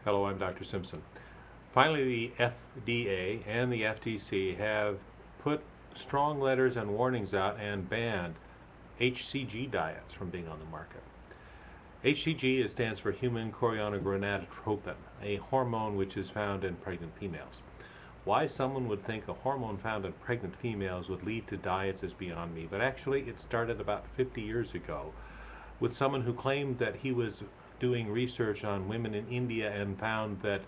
Hello, I'm Dr. Simpson. Finally, the FDA and the FTC have put strong letters and warnings out and banned HCG diets from being on the market. HCG stands for human choriogonadotropin, a hormone which is found in pregnant females. Why someone would think a hormone found in pregnant females would lead to diets is beyond me, but actually it started about 50 years ago with someone who claimed that he was doing research on women in India and found that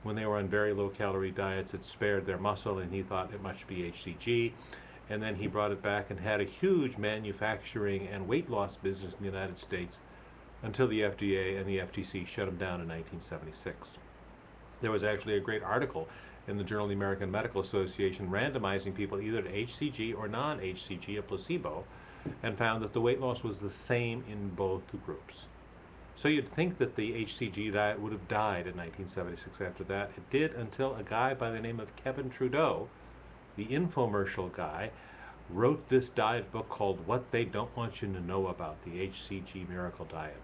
when they were on very low calorie diets it spared their muscle, and he thought it must be HCG. And then he brought it back and had a huge manufacturing and weight loss business in the United States until the FDA and the FTC shut him down in 1976. There was actually a great article in the Journal of the American Medical Association randomizing people either to HCG or non-HCG, a placebo, and found that the weight loss was the same in both groups. So you'd think that the HCG diet would have died in 1976 after that. It did until a guy by the name of Kevin Trudeau, the infomercial guy, wrote this diet book called What They Don't Want You to Know About, the HCG Miracle Diet.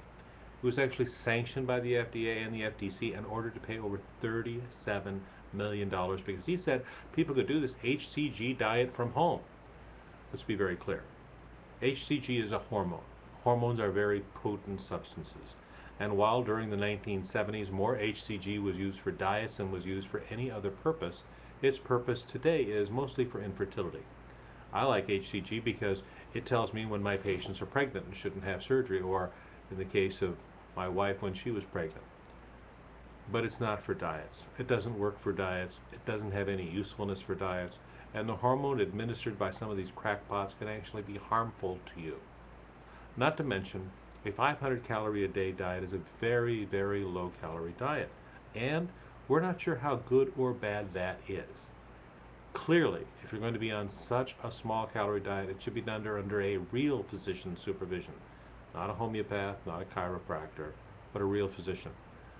It was actually sanctioned by the FDA and the FTC and ordered to pay over $37 million because he said people could do this HCG diet from home. Let's be very clear. HCG is a hormone. Hormones are very potent substances. And while during the 1970s more HCG was used for diets than was used for any other purpose, its purpose today is mostly for infertility. I like HCG because it tells me when my patients are pregnant and shouldn't have surgery, or in the case of my wife when she was pregnant. But it's not for diets. It doesn't work for diets. It doesn't have any usefulness for diets. And the hormone administered by some of these crackpots can actually be harmful to you. Not to mention, a 500 calorie a day diet is a very, very low calorie diet. And we're not sure how good or bad that is. Clearly, if you're going to be on such a small calorie diet, it should be done under a real physician's supervision. Not a homeopath, not a chiropractor, but a real physician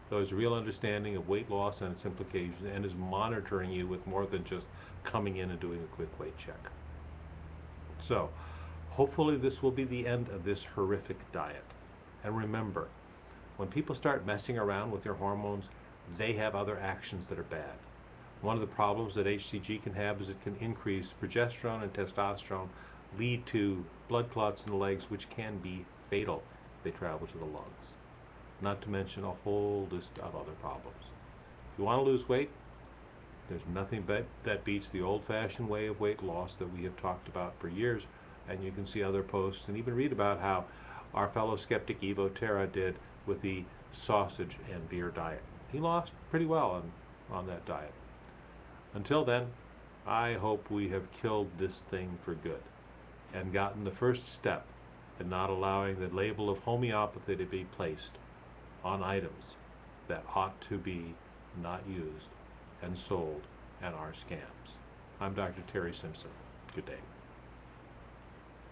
who has a real understanding of weight loss and its implications and is monitoring you with more than just coming in and doing a quick weight check. So, hopefully this will be the end of this horrific diet. And remember, when people start messing around with your hormones, they have other actions that are bad. One of the problems that HCG can have is it can increase progesterone and testosterone, lead to blood clots in the legs, which can be fatal if they travel to the lungs. Not to mention a whole list of other problems. If you want to lose weight, there's nothing that beats the old-fashioned way of weight loss that we have talked about for years, and you can see other posts and even read about how our fellow skeptic Evo Terra did with the sausage and beer diet. He lost pretty well on that diet. Until then, I hope we have killed this thing for good and gotten the first step in not allowing the label of homeopathy to be placed on items that ought to be not used and sold and are scams. I'm Dr. Terry Simpson. Good day.